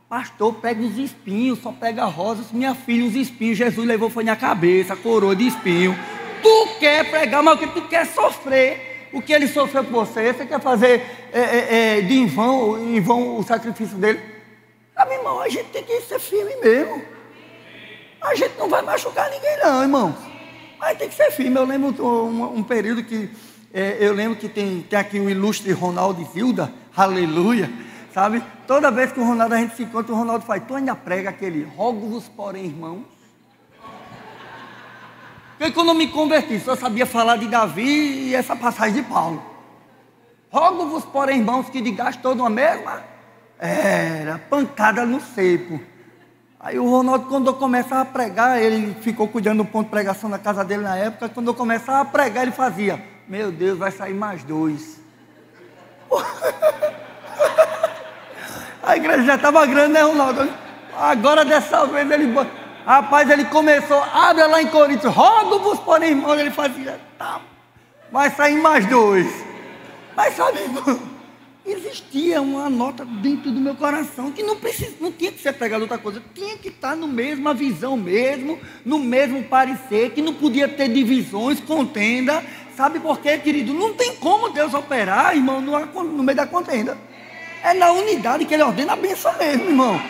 Pastor, prega os espinhos, só prega rosas. Minha filha, os espinhos, Jesus levou foi na cabeça, a coroa de espinho. Tu quer pregar, mas o que tu quer sofrer? O que ele sofreu por você? Você quer fazer em vão o sacrifício dele? Ah, meu irmão, a gente tem que ser firme mesmo. A gente não vai machucar ninguém não, irmão. Mas tem que ser firme. Eu lembro um período que... eu lembro que tem aqui o ilustre Ronaldo Zilda, aleluia, sabe? Toda vez que o Ronaldo a gente se encontra, o Ronaldo faz: tu ainda prega aquele rogo-vos, porém, irmãos? Porque quando eu me converti, só sabia falar de Davi e essa passagem de Paulo. Rogo-vos, porém, irmãos, que digais toda uma mesma. Era pancada no cepo. Aí o Ronaldo, quando eu começava a pregar, ele ficou cuidando do ponto de pregação na casa dele na época. Quando eu começava a pregar, ele fazia: meu Deus, vai sair mais 2. A igreja já estava grande, né, Ronaldo? Agora dessa vez ele... Rapaz, ele começou, abre lá em Coríntios, rogo-vos, porém, irmãos, ele fazia, tá, vai sair mais 2. Mas sabe, irmão, existia uma nota dentro do meu coração que não tinha que ser pregado outra coisa, tinha que estar no mesma visão mesmo, no mesmo parecer, que não podia ter divisões, contenda. Sabe por quê, querido? Não tem como Deus operar, irmão, no meio da contenda. É na unidade que Ele ordena a bênção mesmo, irmão.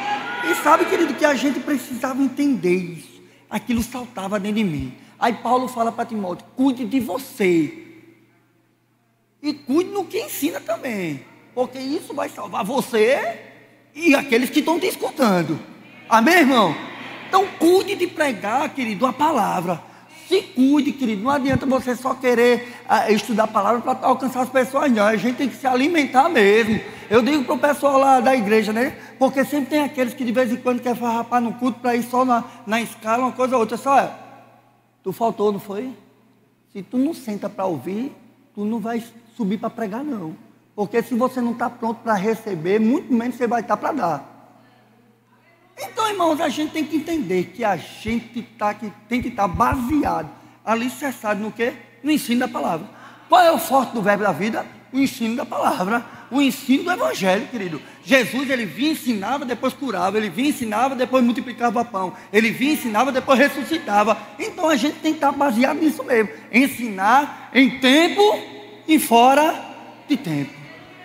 E sabe, querido, que a gente precisava entender isso. Aquilo saltava dentro de mim. Aí Paulo fala para Timóteo: cuide de você. E cuide no que ensina também. Porque isso vai salvar você e aqueles que estão te escutando. Amém, irmão? Então cuide de pregar, querido, a palavra. Se cuide, querido. Não adianta você só querer estudar a palavra para alcançar as pessoas, não. A gente tem que se alimentar mesmo. Eu digo para o pessoal lá da igreja, né? Porque sempre tem aqueles que de vez em quando querem farrapar no culto para ir só na escala, uma coisa ou outra. Só tu faltou, não foi? Se tu não senta para ouvir, tu não vai subir para pregar, não. Porque se você não está pronto para receber, muito menos você vai estar para dar. Então, irmãos, a gente tem que entender que a gente tem que estar baseado, alicerçado no quê? No ensino da palavra. Qual é o forte do verbo da vida? O ensino da palavra, o ensino do evangelho, querido. Jesus, ele vinha, ensinava, depois curava. Ele vinha, ensinava, depois multiplicava pão. Ele vinha, ensinava, depois ressuscitava. Então a gente tem que estar baseado nisso mesmo. Ensinar em tempo e fora de tempo.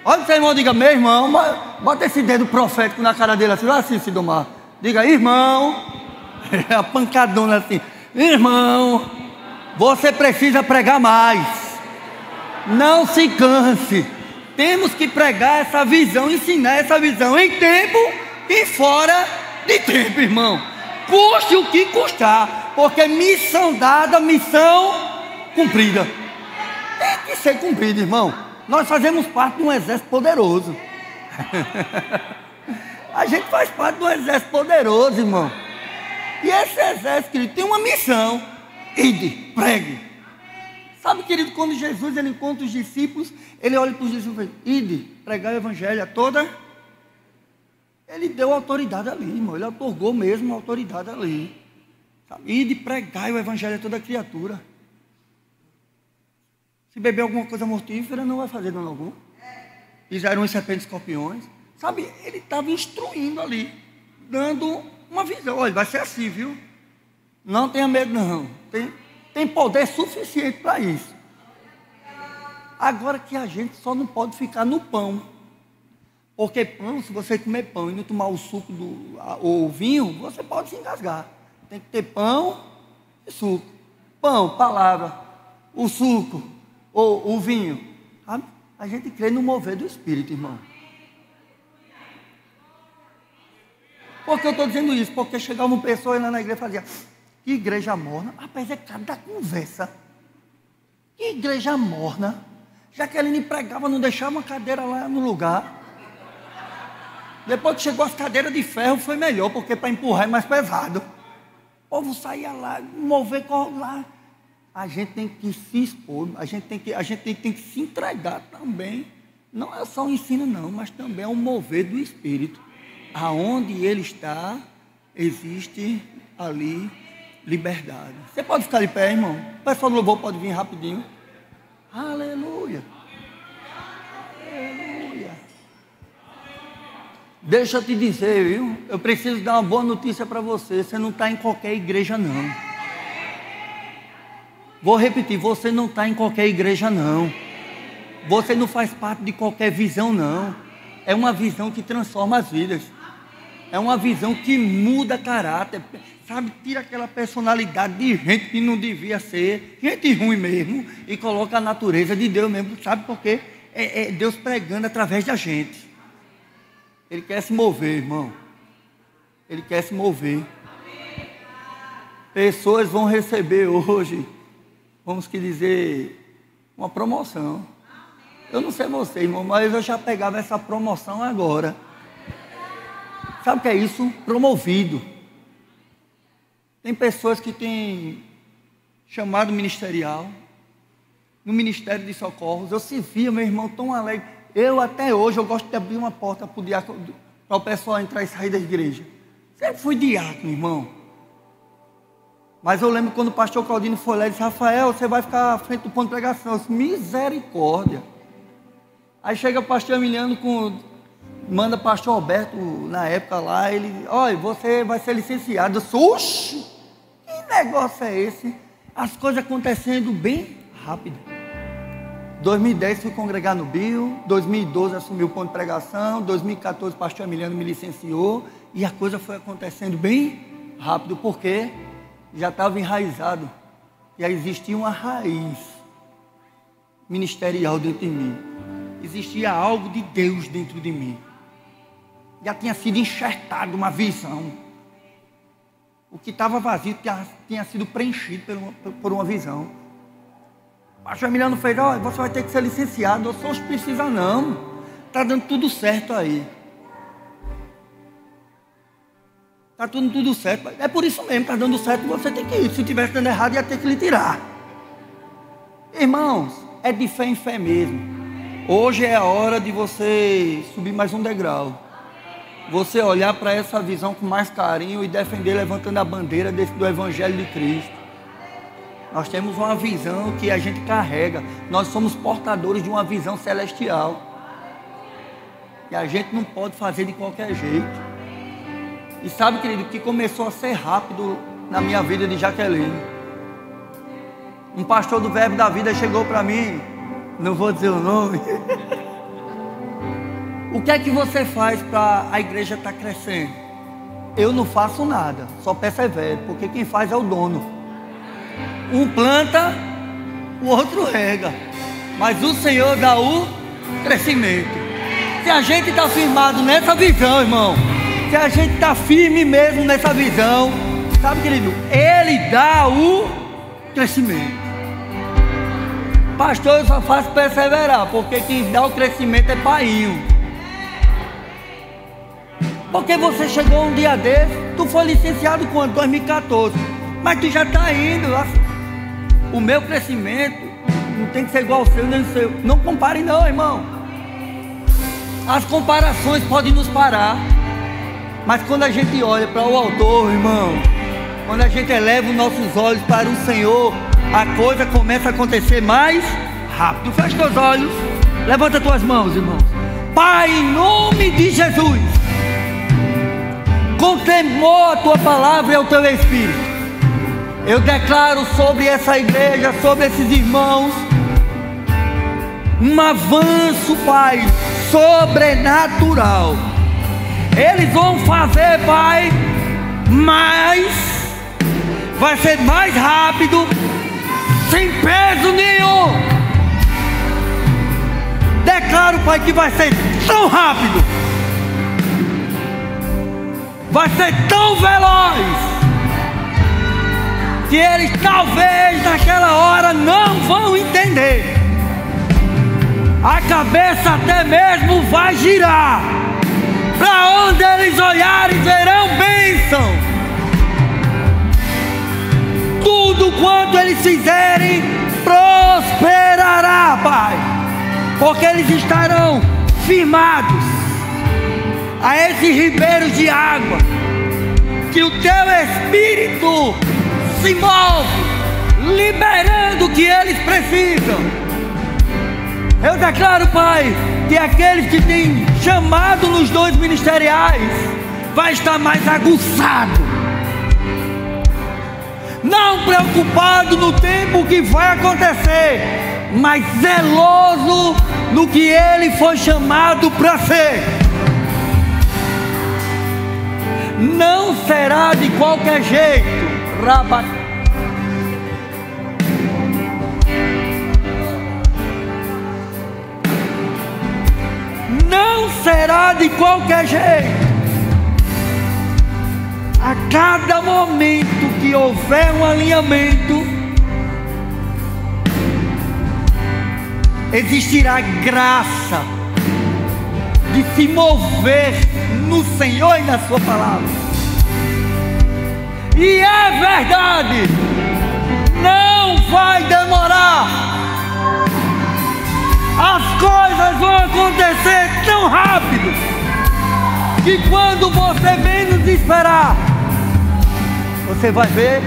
Olha o seu irmão, diga: meu irmão, bota esse dedo profético na cara dele assim, assim, Sidomar. Diga: irmão, a pancadona assim, irmão, você precisa pregar mais. Não se canse. Temos que pregar essa visão, ensinar essa visão em tempo e fora de tempo, irmão. Custe o que custar, porque missão dada, missão cumprida. Tem que ser cumprida, irmão. Nós fazemos parte de um exército poderoso. A gente faz parte de um exército poderoso, irmão. E esse exército, querido, tem uma missão: ide, pregue. Sabe, querido, quando Jesus ele encontra os discípulos, ele olha para os discípulos e fala: ide, pregar o evangelho a toda. Ele deu autoridade ali, irmão. Ele otorgou mesmo a autoridade ali. Sabe? Ide, pregar o evangelho a toda criatura. Se beber alguma coisa mortífera, não vai fazer dano algum. Fizeram os serpentes e escorpiões. Sabe, ele estava instruindo ali, dando uma visão. Olha, vai ser assim, viu? Não tenha medo, não. Tem poder suficiente para isso. Agora que a gente só não pode ficar no pão. Porque pão, se você comer pão e não tomar o suco ou o vinho, você pode se engasgar. Tem que ter pão e suco. Pão, palavra, o suco ou o vinho. A gente crê no mover do Espírito, irmão. Por que eu estou dizendo isso? Porque chegava uma pessoa lá na igreja e fazia: que igreja morna. Rapaz, é cada conversa. Que igreja morna. Jaqueline pregava, não deixava uma cadeira lá no lugar. Depois que chegou as cadeiras de ferro, foi melhor, porque para empurrar é mais pesado. O povo saía lá, mover lá. A gente tem que se expor, a gente tem que se entregar também. Não é só um ensino, não, mas também é um mover do Espírito. Aonde ele está, existe ali liberdade. Você pode ficar de pé, irmão? O pessoal do louvor pode vir rapidinho. Aleluia. Aleluia. Deixa eu te dizer, viu? Eu preciso dar uma boa notícia para você. Você não está em qualquer igreja, não. Vou repetir, você não está em qualquer igreja, não. Você não faz parte de qualquer visão, não. É uma visão que transforma as vidas. É uma visão que muda caráter. Sabe, tira aquela personalidade de gente que não devia ser, gente ruim mesmo, e coloca a natureza de Deus mesmo. Sabe por quê? É Deus pregando através da gente. Ele quer se mover, irmão. Ele quer se mover. Pessoas vão receber hoje, vamos que dizer, uma promoção. Eu não sei você, irmão, mas eu já pegava essa promoção agora. Sabe o que é isso? Promovido. Tem pessoas que têm chamado ministerial, no Ministério de Socorros. Eu servia, meu irmão, tão alegre. Eu, até hoje, eu gosto de abrir uma porta para o pessoal entrar e sair da igreja. Sempre fui diácono, irmão. Mas eu lembro quando o pastor Claudino foi lá e disse: Rafael, você vai ficar à frente do ponto de pregação. Eu disse: misericórdia. Aí chega o pastor Emiliano, manda o pastor Alberto, na época lá, ele: olha, você vai ser licenciado. Eu disse: oxe, que negócio é esse? As coisas acontecendo bem rápido. 2010 fui congregar no Bio, 2012 assumi o ponto de pregação, 2014 o pastor Emiliano me licenciou, e a coisa foi acontecendo bem rápido, porque já estava enraizado, já existia uma raiz ministerial dentro de mim, existia algo de Deus dentro de mim, já tinha sido enxertado uma visão, o que estava vazio tinha sido preenchido por uma visão. O pastor Emiliano fez: olha, você vai ter que ser licenciado. Eu só não precisa não, está dando tudo certo aí. Está tudo certo. É por isso mesmo, está dando certo, você tem que ir. Se tivesse dando errado, ia ter que lhe tirar. Irmãos, é de fé em fé mesmo. Hoje é a hora de você subir mais um degrau. Você olhar para essa visão com mais carinho e defender, levantando a bandeira do Evangelho de Cristo. Nós temos uma visão que a gente carrega. Nós somos portadores de uma visão celestial. E a gente não pode fazer de qualquer jeito. E sabe, querido, que começou a ser rápido na minha vida de Jaqueline. Um pastor do Verbo da Vida chegou para mim, não vou dizer o nome. O que é que você faz para a igreja estar crescendo? Eu não faço nada, só persevero, porque quem faz é o dono. Um planta, o outro rega, mas o Senhor dá o crescimento. Se a gente está firmado nessa visão, irmão, se a gente está firme mesmo nessa visão, sabe, querido, Ele dá o crescimento. Pastor, eu só faço perseverar, porque quem dá o crescimento é painho. Porque você chegou um dia desse, tu foi licenciado quando? 2014, mas tu já está indo. O meu crescimento não tem que ser igual ao seu, nem o seu. Não compare não, irmão. As comparações podem nos parar, mas quando a gente olha para o autor, irmão, quando a gente eleva os nossos olhos para o Senhor, a coisa começa a acontecer mais rápido. Fecha teus olhos, levanta tuas mãos, irmãos. Pai, em nome de Jesus, com temor a tua palavra e ao teu Espírito, eu declaro sobre essa igreja, sobre esses irmãos, um avanço, Pai, sobrenatural. Eles vão fazer, Pai, vai ser mais rápido, sem peso nenhum. Declaro, Pai, que vai ser tão rápido, vai ser tão veloz, que eles talvez naquela hora não vão entender. A cabeça até mesmo vai girar. Para onde eles olharem verão bênção. Tudo quanto eles fizerem prosperará, Pai, porque eles estarão firmados a esses ribeiros de água, que o teu Espírito se move, liberando o que eles precisam. Eu declaro, Pai, que aqueles que têm chamado nos dons ministeriais vai estar mais aguçado, não preocupado no tempo que vai acontecer, mas zeloso no que ele foi chamado para ser. Não será de qualquer jeito. Não será de qualquer jeito. A cada momento que houver um alinhamento, existirá graça de se mover no Senhor e na sua palavra. E é verdade, não vai demorar. As coisas vão acontecer tão rápido que quando você menos esperar, você vai ver.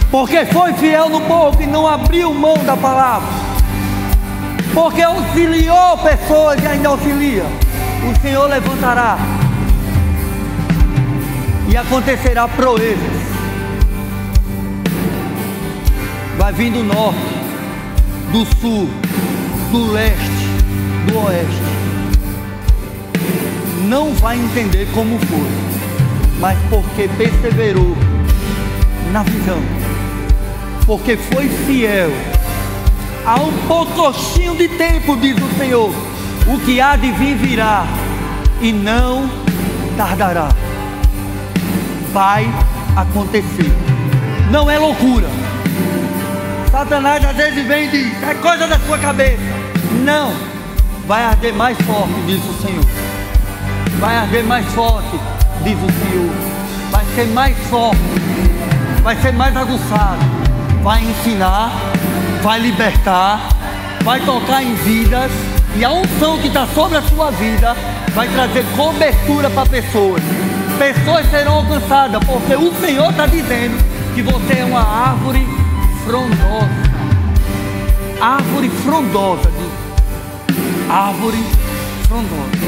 Porque foi fiel no pouco e não abriu mão da palavra, porque auxiliou pessoas e ainda auxilia, o Senhor levantará e acontecerá proezas. Vai vir do norte, do sul, do leste, do oeste. Não vai entender como foi, mas porque perseverou na visão, porque foi fiel. Há um pouquinho de tempo, diz o Senhor, o que há de vir virá e não tardará. Vai acontecer, não é loucura. Satanás às vezes vem e diz: é coisa da sua cabeça. Não, vai arder mais forte, diz o Senhor. Vai arder mais forte, diz o Senhor. Vai ser mais forte, vai ser mais aguçado. Vai ensinar, vai libertar, vai tocar em vidas. E a unção que está sobre a sua vida vai trazer cobertura para pessoas. Pessoas serão alcançadas, porque o Senhor está dizendo que você é uma árvore frondosa. Árvore frondosa, diz. Árvore frondosa.